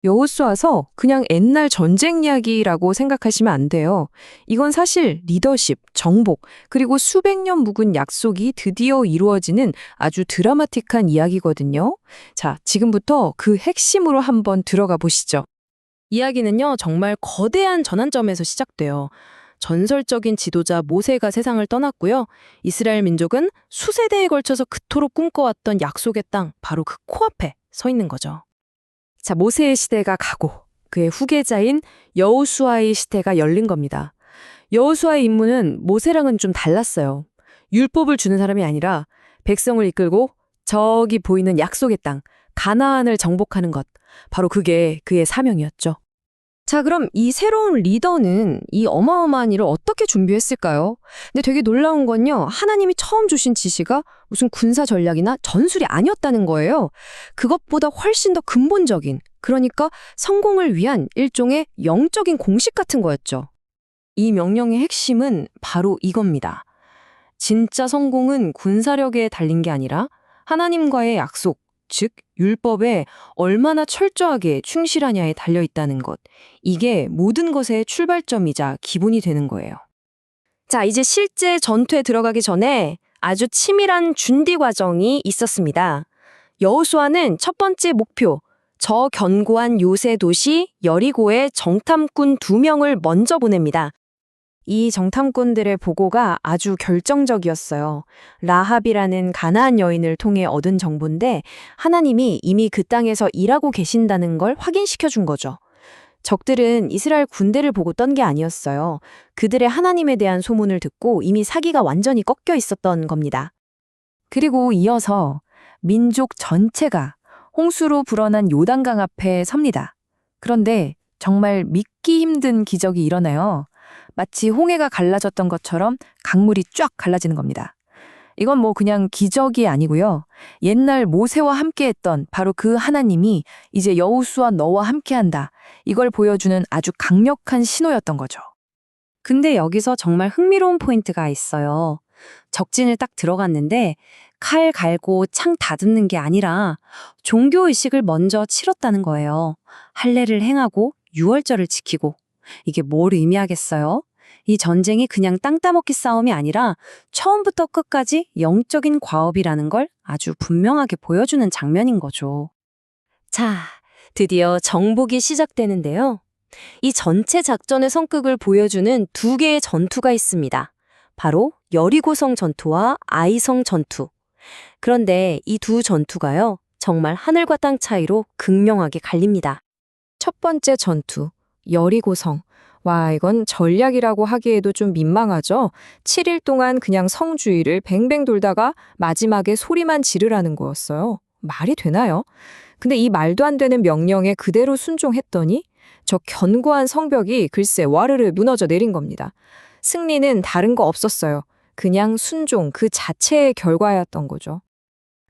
여호수아서 그냥 옛날 전쟁 이야기라고 생각하시면 안 돼요. 이건 사실 리더십, 정복, 그리고 수백 년 묵은 약속이 드디어 이루어지는 아주 드라마틱한 이야기거든요. 자, 지금부터 그 핵심으로 한번 들어가 보시죠. 이야기는요, 정말 거대한 전환점에서 시작돼요. 전설적인 지도자 모세가 세상을 떠났고요. 이스라엘 민족은 수세대에 걸쳐서 그토록 꿈꿔왔던 약속의 땅, 바로 그 코앞에 서 있는 거죠. 자, 모세의 시대가 가고 그의 후계자인 여호수아의 시대가 열린 겁니다. 여호수아의 임무는 모세랑은 좀 달랐어요. 율법을 주는 사람이 아니라 백성을 이끌고 저기 보이는 약속의 땅, 가나안을 정복하는 것. 바로 그게 그의 사명이었죠. 자, 그럼 이 새로운 리더는 이 어마어마한 일을 어떻게 준비했을까요? 근데 되게 놀라운 건요, 하나님이 처음 주신 지시가 무슨 군사 전략이나 전술이 아니었다는 거예요. 그것보다 훨씬 더 근본적인, 그러니까 성공을 위한 일종의 영적인 공식 같은 거였죠. 이 명령의 핵심은 바로 이겁니다. 진짜 성공은 군사력에 달린 게 아니라 하나님과의 약속, 즉 율법에 얼마나 철저하게 충실하냐에 달려 있다는 것. 이게 모든 것의 출발점이자 기본이 되는 거예요. 자, 이제 실제 전투에 들어가기 전에 아주 치밀한 준비 과정이 있었습니다. 여호수아는 첫 번째 목표, 저 견고한 요새 도시 여리고에 정탐꾼 2명을 먼저 보냅니다. 이 정탐꾼들의 보고가 아주 결정적이었어요. 라합이라는 가나안 여인을 통해 얻은 정보인데 하나님이 이미 그 땅에서 일하고 계신다는 걸 확인시켜 준 거죠. 적들은 이스라엘 군대를 보고 떤 게 아니었어요. 그들의 하나님에 대한 소문을 듣고 이미 사기가 완전히 꺾여 있었던 겁니다. 그리고 이어서 민족 전체가 홍수로 불어난 요단강 앞에 섭니다. 그런데 정말 믿기 힘든 기적이 일어나요. 마치 홍해가 갈라졌던 것처럼 강물이 쫙 갈라지는 겁니다. 이건 뭐 그냥 기적이 아니고요. 옛날 모세와 함께했던 바로 그 하나님이 이제 여호수아 너와 함께한다. 이걸 보여주는 아주 강력한 신호였던 거죠. 근데 여기서 정말 흥미로운 포인트가 있어요. 적진을 딱 들어갔는데 칼 갈고 창 다듬는 게 아니라 종교의식을 먼저 치렀다는 거예요. 할례를 행하고 유월절을 지키고. 이게 뭘 의미하겠어요? 이 전쟁이 그냥 땅 따먹기 싸움이 아니라 처음부터 끝까지 영적인 과업이라는 걸 아주 분명하게 보여주는 장면인 거죠. 자, 드디어 정복이 시작되는데요. 이 전체 작전의 성격을 보여주는 2개의 전투가 있습니다. 바로 여리고성 전투와 아이성 전투. 그런데 이 두 전투가요, 정말 하늘과 땅 차이로 극명하게 갈립니다. 첫 번째 전투, 여리고성. 와, 이건 전략이라고 하기에도 좀 민망하죠? 7일 동안 그냥 성 주위를 뱅뱅 돌다가 마지막에 소리만 지르라는 거였어요. 말이 되나요? 근데 이 말도 안 되는 명령에 그대로 순종했더니 저 견고한 성벽이 글쎄 와르르 무너져 내린 겁니다. 승리는 다른 거 없었어요. 그냥 순종 그 자체의 결과였던 거죠.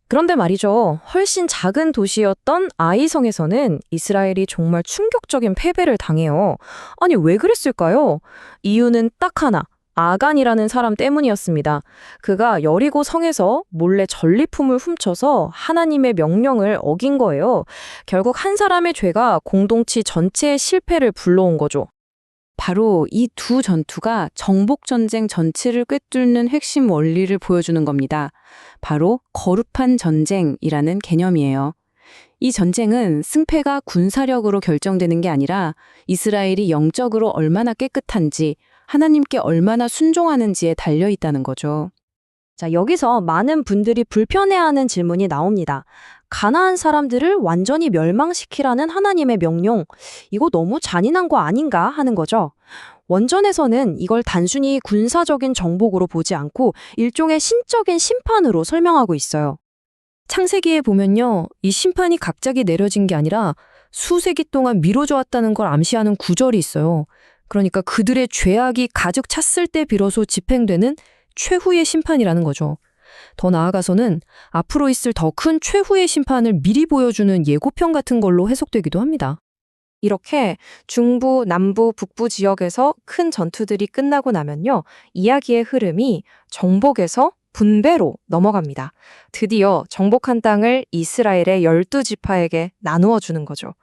그런데 말이죠, 훨씬 작은 도시였던 아이성에서는 이스라엘이 정말 충격적인 패배를 당해요. 아니, 왜 그랬을까요? 이유는 딱 하나, 아간이라는 사람 때문이었습니다. 그가 여리고 성에서 몰래 전리품을 훔쳐서 하나님의 명령을 어긴 거예요. 결국 한 사람의 죄가 공동체 전체의 실패를 불러온 거죠. 바로 이 두 전투가 정복전쟁 전체를 꿰뚫는 핵심 원리를 보여주는 겁니다. 바로 거룩한 전쟁이라는 개념이에요. 이 전쟁은 승패가 군사력으로 결정되는 게 아니라 이스라엘이 영적으로 얼마나 깨끗한지, 하나님께 얼마나 순종하는지에 달려 있다는 거죠. 자, 여기서 많은 분들이 불편해하는 질문이 나옵니다. 가나안 사람들을 완전히 멸망시키라는 하나님의 명령, 이거 너무 잔인한 거 아닌가 하는 거죠. 원전에서는 이걸 단순히 군사적인 정복으로 보지 않고 일종의 신적인 심판으로 설명하고 있어요. 창세기에 보면요, 이 심판이 갑자기 내려진 게 아니라 수세기 동안 미뤄져 왔다는 걸 암시하는 구절이 있어요. 그러니까 그들의 죄악이 가득 찼을 때 비로소 집행되는 최후의 심판이라는 거죠. 더 나아가서는 앞으로 있을 더 큰 최후의 심판을 미리 보여주는 예고편 같은 걸로 해석되기도 합니다. 이렇게 중부, 남부, 북부 지역에서 큰 전투들이 끝나고 나면요, 이야기의 흐름이 정복에서 분배로 넘어갑니다. 드디어 정복한 땅을 이스라엘의 12지파에게 나누어 주는 거죠.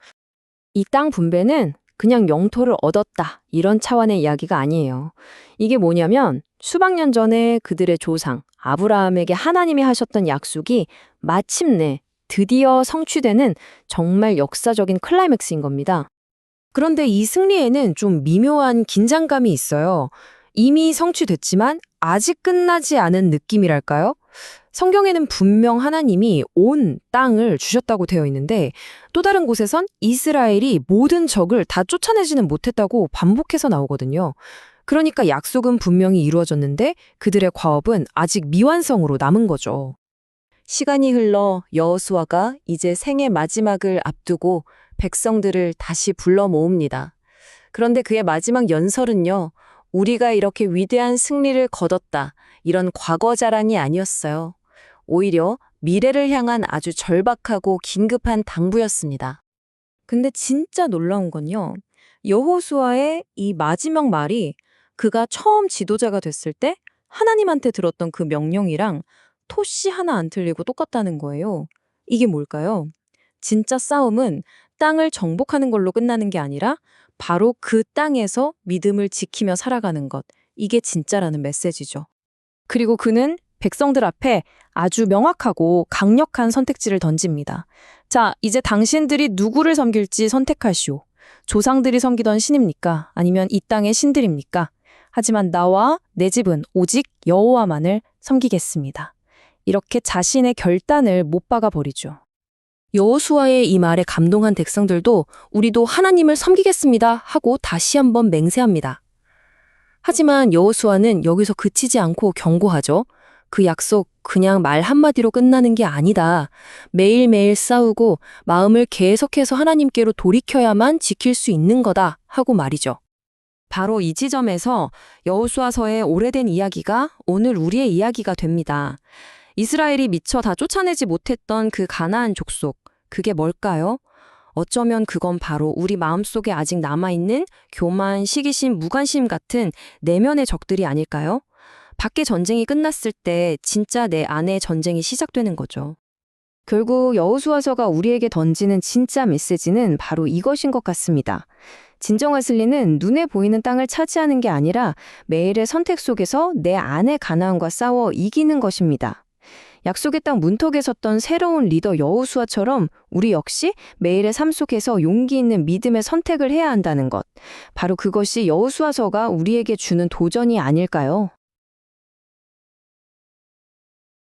이 땅 분배는 그냥 영토를 얻었다 이런 차원의 이야기가 아니에요. 이게 뭐냐면 수백 년 전에 그들의 조상 아브라함에게 하나님이 하셨던 약속이 마침내 드디어 성취되는 정말 역사적인 클라이맥스인 겁니다. 그런데 이 승리에는 좀 미묘한 긴장감이 있어요. 이미 성취됐지만 아직 끝나지 않은 느낌이랄까요? 성경에는 분명 하나님이 온 땅을 주셨다고 되어 있는데 또 다른 곳에선 이스라엘이 모든 적을 다 쫓아내지는 못했다고 반복해서 나오거든요. 그러니까 약속은 분명히 이루어졌는데 그들의 과업은 아직 미완성으로 남은 거죠. 시간이 흘러 여호수아가 이제 생의 마지막을 앞두고 백성들을 다시 불러 모읍니다. 그런데 그의 마지막 연설은요, 우리가 이렇게 위대한 승리를 거뒀다, 이런 과거 자랑이 아니었어요. 오히려 미래를 향한 아주 절박하고 긴급한 당부였습니다. 근데 진짜 놀라운 건요, 여호수아의 이 마지막 말이 그가 처음 지도자가 됐을 때 하나님한테 들었던 그 명령이랑 토씨 하나 안 틀리고 똑같다는 거예요. 이게 뭘까요? 진짜 싸움은 땅을 정복하는 걸로 끝나는 게 아니라 바로 그 땅에서 믿음을 지키며 살아가는 것. 이게 진짜라는 메시지죠. 그리고 그는 백성들 앞에 아주 명확하고 강력한 선택지를 던집니다. 자, 이제 당신들이 누구를 섬길지 선택하시오. 조상들이 섬기던 신입니까? 아니면 이 땅의 신들입니까? 하지만 나와 내 집은 오직 여호와만을 섬기겠습니다. 이렇게 자신의 결단을 못 박아 버리죠. 여호수아의 이 말에 감동한 백성들도 우리도 하나님을 섬기겠습니다 하고 다시 한번 맹세합니다. 하지만 여호수아는 여기서 그치지 않고 경고하죠. 그 약속 그냥 말 한마디로 끝나는 게 아니다. 매일매일 싸우고 마음을 계속해서 하나님께로 돌이켜야만 지킬 수 있는 거다 하고 말이죠. 바로 이 지점에서 여호수아서의 오래된 이야기가 오늘 우리의 이야기가 됩니다. 이스라엘이 미처 다 쫓아내지 못했던 그 가나안 족속, 그게 뭘까요? 어쩌면 그건 바로 우리 마음속에 아직 남아있는 교만, 시기심, 무관심 같은 내면의 적들이 아닐까요? 밖에 전쟁이 끝났을 때 진짜 내 안에 전쟁이 시작되는 거죠. 결국 여호수아서가 우리에게 던지는 진짜 메시지는 바로 이것인 것 같습니다. 진정한 승리는 눈에 보이는 땅을 차지하는 게 아니라 매일의 선택 속에서 내 안의 가나안과 싸워 이기는 것입니다. 약속의 땅 문턱에 섰던 새로운 리더 여호수아처럼 우리 역시 매일의 삶 속에서 용기 있는 믿음의 선택을 해야 한다는 것. 바로 그것이 여호수아서가 우리에게 주는 도전이 아닐까요?